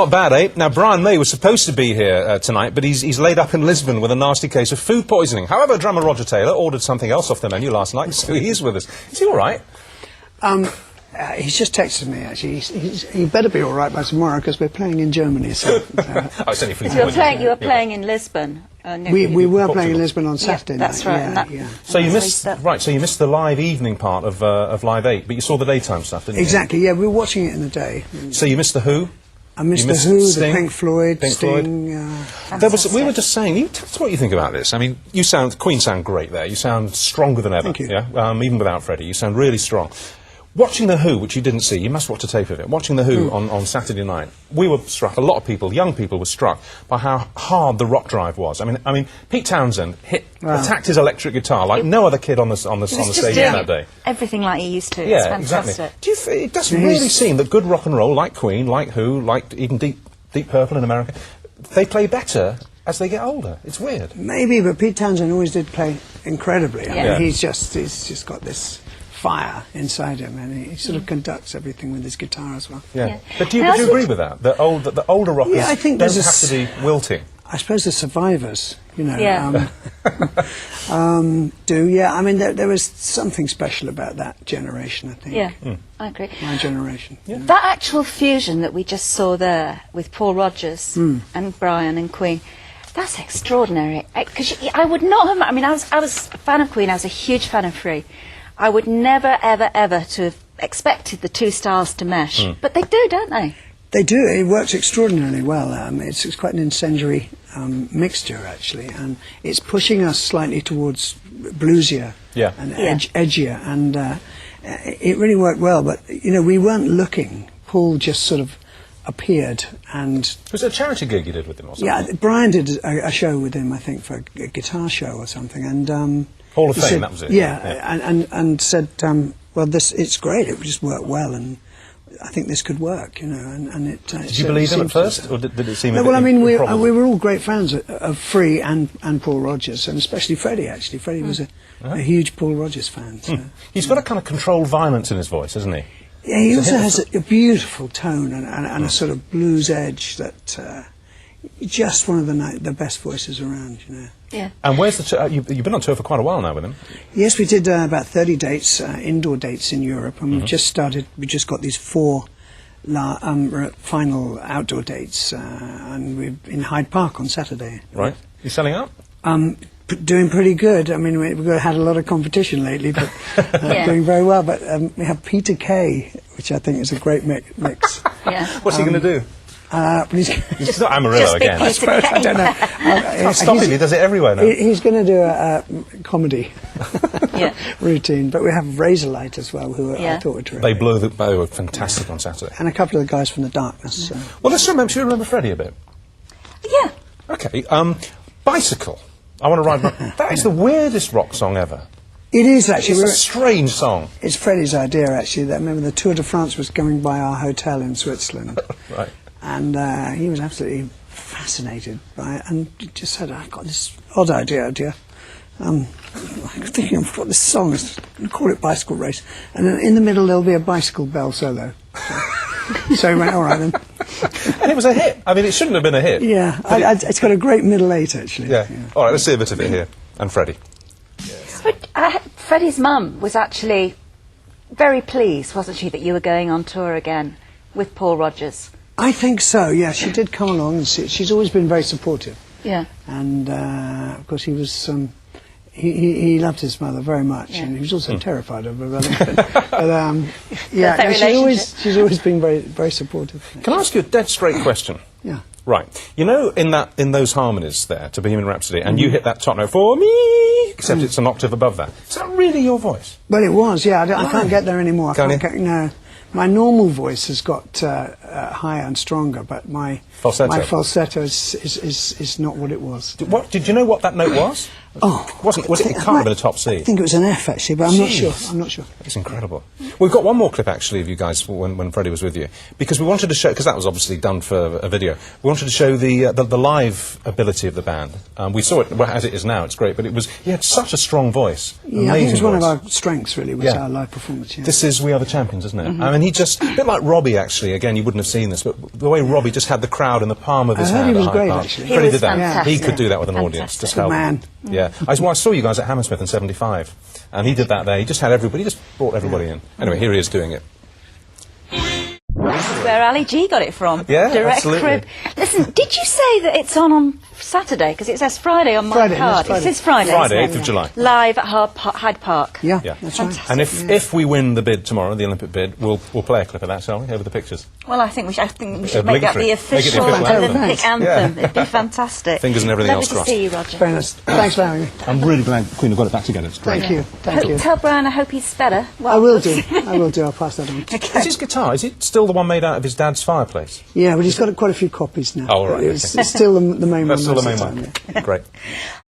Not bad, eh? Now, Brian May was supposed to be here tonight, but he's laid up in Lisbon with a nasty case of food poisoning. However, drummer Roger Taylor ordered something else off the menu last night, so he is with us. Is he all right? He's just texted me, actually. He better be all right by tomorrow, because we're playing in Germany. So, oh, it's only for you were playing in Lisbon. We were playing in Lisbon on Saturday night. That's right. So you missed So you missed the live evening part of Live 8, but you saw the daytime stuff, didn't you? Exactly. Yeah, we were watching it in the day. So you missed the Who. I missed the Who, Sting, the Pink Floyd, Sting. We were just saying. Tell us what you think about this. I mean, Queen sound great there. You sound stronger than ever. Thank you. Yeah, even without Freddie, you sound really strong. Watching the Who, which you didn't see, you must watch a tape of it. Watching the Who on Saturday night, we were struck. A lot of people, young people, were struck by how hard the rock drive was. I mean, Pete Townsend attacked his electric guitar like no other kid on the stage that day. Everything like he used to. Yeah, it's fantastic. Exactly. It does really seem that good rock and roll, like Queen, like Who, like even Deep Purple in America, they play better as they get older. It's weird. Maybe, but Pete Townsend always did play incredibly. Yeah. I mean, he's just got this fire inside him, and he sort of conducts everything with his guitar as well. Yeah. But do you agree with that? The older rockers I think don't have to be wilting. I suppose the survivors, you know, do. Yeah, I mean, there was something special about that generation, I think. Yeah, I agree. My generation. Yeah. That actual fusion that we just saw there with Paul Rodgers and Brian and Queen, that's extraordinary. Because I would not have. I mean, I was a fan of Queen. I was a huge fan of Free. I would never, ever, ever to have expected the two styles to mesh. But they do, don't they? They do. It works extraordinarily well. It's quite an incendiary mixture, actually, and it's pushing us slightly towards bluesier and edgier, and it really worked well. But, you know, we weren't looking. Paul just sort of appeared, and... Was it a charity gig you did with him or something? Yeah, Brian did a show with him, I think, for a guitar show or something, and... Hall of Fame, that was it. Yeah. And said, well, it's great, it would just work well, and I think this could work, you know, and it... Did you believe him at first, or did it seem a bit well, I mean, we improbable? were all great fans of Free and Paul Rodgers, and especially Freddie, actually. Freddie was a huge Paul Rodgers fan. So. He's got a kind of controlled violence in his voice, hasn't he? Yeah, he also has a beautiful tone and a sort of blues edge that... just one of the best voices around, you know. Yeah. And where's the tour? You've been on tour for quite a while now with him. Yes, we did about 30 dates, indoor dates in Europe, and we've just started. We just got these 4 final outdoor dates, and we're in Hyde Park on Saturday. Right. You selling out? Doing pretty good. I mean, we've had a lot of competition lately, but doing very well. But we have Peter Kay, which I think is a great mix. What's he going to do? He's not Amarillo again. I suppose, I don't know. Stop him, he does it everywhere now. He's going to do a comedy routine, but we have Razorlight as well, who I thought were terrific. They were fantastic on Saturday. And a couple of the guys from The Darkness. So. Well, should we remember Freddie a bit? Yeah. Okay, Bicycle. I Want to Ride My... That is the weirdest rock song ever. It is, actually. It's a strange song. It's Freddie's idea, actually. I remember the Tour de France was coming by our hotel in Switzerland. Right. And he was absolutely fascinated by it, and just said, I've got this odd idea. I'm thinking I've got this song, I'm going to call it Bicycle Race, and then in the middle there'll be a bicycle bell solo. So he went, all right then. And it was a hit. I mean, it shouldn't have been a hit. Yeah, it's got a great middle 8, actually. Yeah. All right, let's see a bit of it here. And Freddie. But Freddie's mum was actually very pleased, wasn't she, that you were going on tour again with Paul Rodgers? I think so, yeah. She did come along, and she's always been very supportive. Yeah. And, of course, he was... He loved his mother very much, and he was also terrified of her brother. But yeah, she's always been very, very supportive. Can I ask you a dead straight question? Yeah. Right. You know, in those harmonies there to Bohemian Rhapsody, and you hit that top note for me, except it's an octave above that. Is that really your voice? Well, it was. Yeah, I can't get there anymore. No. My normal voice has got higher and stronger, but my falsetto is not what it was. Did you know what that note was? Was it? It can't have been a top C. I think it was an F actually, but I'm not sure. I'm not sure. It's incredible. We've got one more clip actually of you guys when Freddie was with you, because we wanted to show, because that was obviously done for a video. We wanted to show the live ability of the band. We saw it as it is now. It's great, but he had such a strong voice. Yeah, I think it was one of our strengths really, was our live performance. Yeah. This is We Are the Champions, isn't it? I mean, he just a bit like Robbie actually. Again, you wouldn't have seen this, but the way Robbie just had the crowd in the palm of his hand. He was great actually. Freddie did that. Fantastic. He could do that with an audience. Just help. Man. Yeah, I saw you guys at Hammersmith in '75, and he did that there. He just had everybody. He just brought everybody in. Anyway, here he is doing it. This is where Ali G got it from. Yeah, Direct absolutely. crib. Listen, did you say that it's on Saturday? Because it says Friday on my Friday, card. yes, It says Friday. Friday, isn't 8th it? of July. Live at Hyde Park. Yeah, Yeah. that's right. Fantastic. And if we win the bid tomorrow, the Olympic bid, we'll play a clip of that, shall we? Over the pictures. Well, I think we should make that Obligatory. the Make it the official official anthem. Olympic anthem. Yeah. It'd be fantastic. Fingers and everything Lovely else to crossed. see you, Roger. Very nice. Thanks for having me. I'm really glad Queen have got it back together. It's great. Thank you. Thank you. Tell Brian I hope he's better. I will do. I will do. I'll pass that on. Is his guitar, is it still the one made out of his dad's fireplace? Yeah, but he's got quite a few copies now. Oh, all right, It's okay. still the main one. That's still the most main of one. time, yeah. Great.